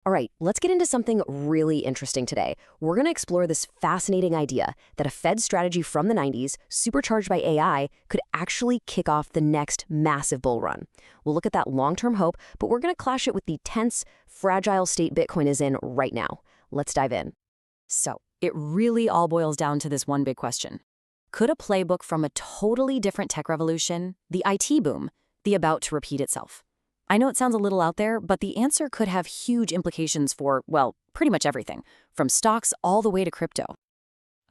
All right, let's get into something really interesting today. We're going to explore this fascinating idea that a Fed strategy from the 90s, supercharged by AI, could actually kick off the next massive bull run. We'll look at that long-term hope, but we're going to clash it with the tense, fragile state Bitcoin is in right now. Let's dive in. So, it really all boils down to this one big question. Could a playbook from a totally different tech revolution, the IT boom, be about to repeat itself? I know it sounds a little out there, but the answer could have huge implications for, well, pretty much everything, from stocks all the way to crypto.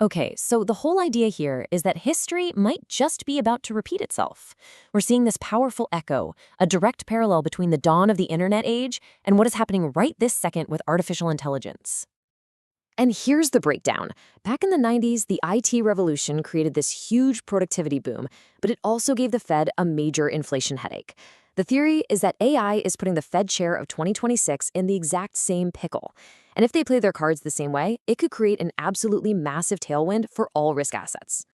Okay, so the whole idea here is that history might just be about to repeat itself. We're seeing this powerful echo, a direct parallel between the dawn of the internet age and what is happening right this second with artificial intelligence. And here's the breakdown. Back in the 90s, the IT revolution created this huge productivity boom, but it also gave the Fed a major inflation headache. The theory is that AI is putting the Fed chair of 2026 in the exact same pickle. And if they play their cards the same way, it could create an absolutely massive tailwind for all risk assets.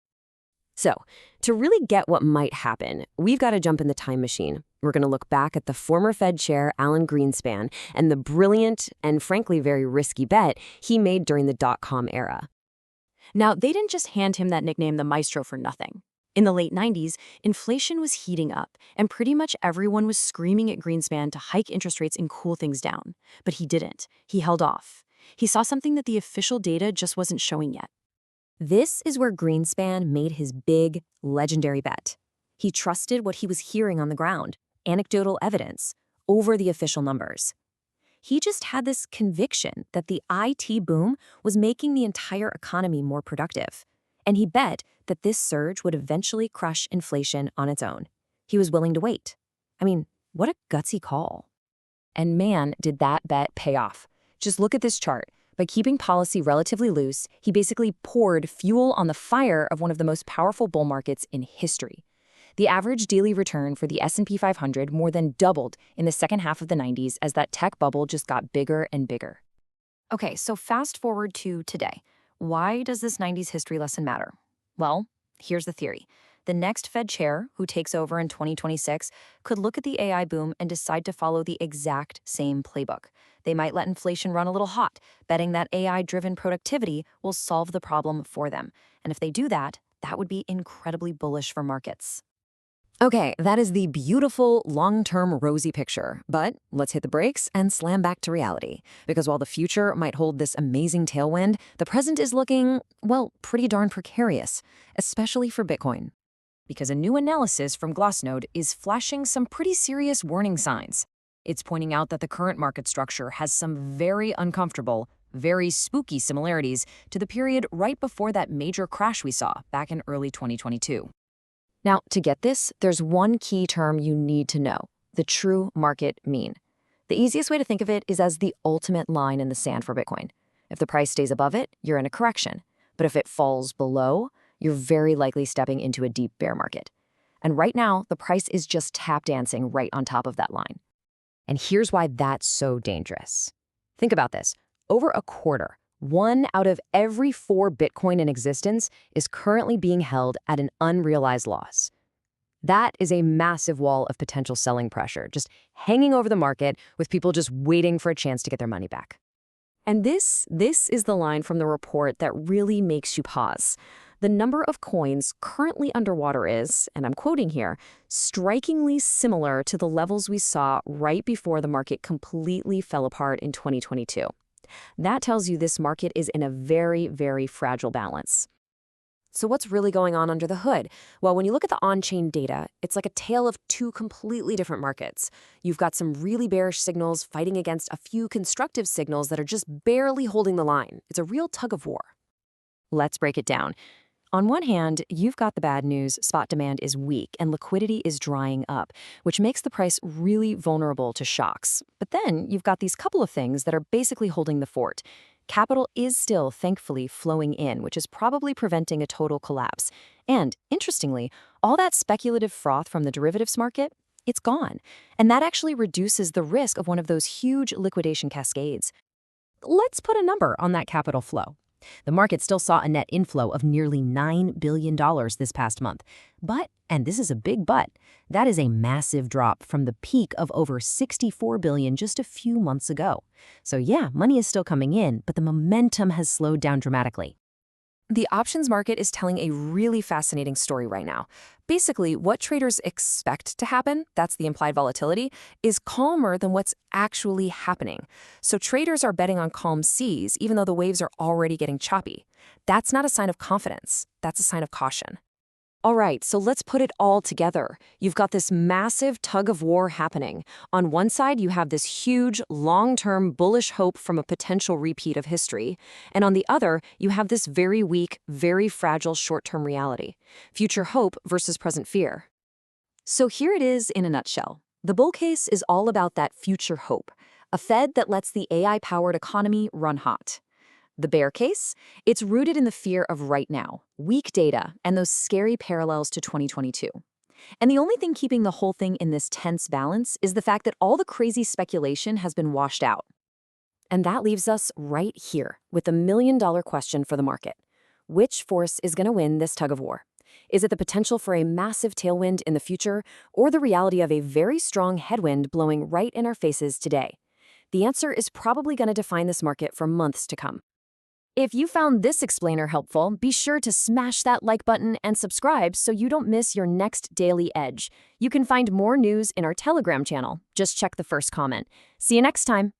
So, to really get what might happen, we've got to jump in the time machine. We're going to look back at the former Fed chair, Alan Greenspan, and the brilliant and frankly very risky bet he made during the dot-com era. Now, they didn't just hand him that nickname, the maestro, for nothing. In the late 90s, inflation was heating up, and pretty much everyone was screaming at Greenspan to hike interest rates and cool things down. But he didn't. He held off. He saw something that the official data just wasn't showing yet. This is where Greenspan made his big, legendary bet. He trusted what he was hearing on the ground, anecdotal evidence, over the official numbers. He just had this conviction that the IT boom was making the entire economy more productive. And he bet that this surge would eventually crush inflation on its own. He was willing to wait. I mean, what a gutsy call. And man, did that bet pay off. Just look at this chart. By keeping policy relatively loose, he basically poured fuel on the fire of one of the most powerful bull markets in history. The average daily return for the S&P 500 more than doubled in the second half of the 90s as that tech bubble just got bigger and bigger. Okay, so fast forward to today. Why does this 90s history lesson matter? Well, here's the theory. The next Fed chair, who takes over in 2026, could look at the AI boom and decide to follow the exact same playbook. They might let inflation run a little hot, betting that AI-driven productivity will solve the problem for them. And if they do that, that would be incredibly bullish for markets. Okay, that is the beautiful, long-term rosy picture. But let's hit the brakes and slam back to reality. Because while the future might hold this amazing tailwind, the present is looking, well, pretty darn precarious, especially for Bitcoin. Because a new analysis from Glassnode is flashing some pretty serious warning signs. It's pointing out that the current market structure has some very uncomfortable, very spooky similarities to the period right before that major crash we saw back in early 2022. Now, to get this, there's one key term you need to know, the true market mean. The easiest way to think of it is as the ultimate line in the sand for Bitcoin. If the price stays above it, you're in a correction. But if it falls below, you're very likely stepping into a deep bear market. And right now, the price is just tap dancing right on top of that line. And here's why that's so dangerous. Think about this. Over a quarter, 1 out of every 4 Bitcoin in existence is currently being held at an unrealized loss. That is a massive wall of potential selling pressure, just hanging over the market with people just waiting for a chance to get their money back. And this is the line from the report that really makes you pause. The number of coins currently underwater is, and I'm quoting here, strikingly similar to the levels we saw right before the market completely fell apart in 2022. That tells you this market is in a very, very fragile balance. So what's really going on under the hood? Well, when you look at the on-chain data, it's like a tale of 2 completely different markets. You've got some really bearish signals fighting against a few constructive signals that are just barely holding the line. It's a real tug-of-war. Let's break it down. On one hand, you've got the bad news, spot demand is weak and liquidity is drying up, which makes the price really vulnerable to shocks. But then you've got these couple of things that are basically holding the fort. Capital is still, thankfully, flowing in, which is probably preventing a total collapse. And, interestingly, all that speculative froth from the derivatives market, it's gone. And that actually reduces the risk of one of those huge liquidation cascades. Let's put a number on that capital flow. The market still saw a net inflow of nearly $9 billion this past month. But, and this is a big but, that is a massive drop from the peak of over $64 billion just a few months ago. So yeah, money is still coming in, but the momentum has slowed down dramatically. The options market is telling a really fascinating story right now. Basically, what traders expect to happen, that's the implied volatility, is calmer than what's actually happening. So traders are betting on calm seas, even though the waves are already getting choppy. That's not a sign of confidence. That's a sign of caution. All right, so let's put it all together. You've got this massive tug-of-war happening. On one side, you have this huge, long-term bullish hope from a potential repeat of history. And on the other, you have this very weak, very fragile short-term reality. Future hope versus present fear. So here it is in a nutshell. The bull case is all about that future hope, a Fed that lets the AI-powered economy run hot. The bear case? It's rooted in the fear of right now, weak data, and those scary parallels to 2022. And the only thing keeping the whole thing in this tense balance is the fact that all the crazy speculation has been washed out. And that leaves us right here with the million-dollar question for the market. Which force is going to win this tug-of-war? Is it the potential for a massive tailwind in the future, or the reality of a very strong headwind blowing right in our faces today? The answer is probably going to define this market for months to come. If you found this explainer helpful, be sure to smash that like button and subscribe so you don't miss your next daily edge. You can find more news in our Telegram channel. Just check the first comment. See you next time.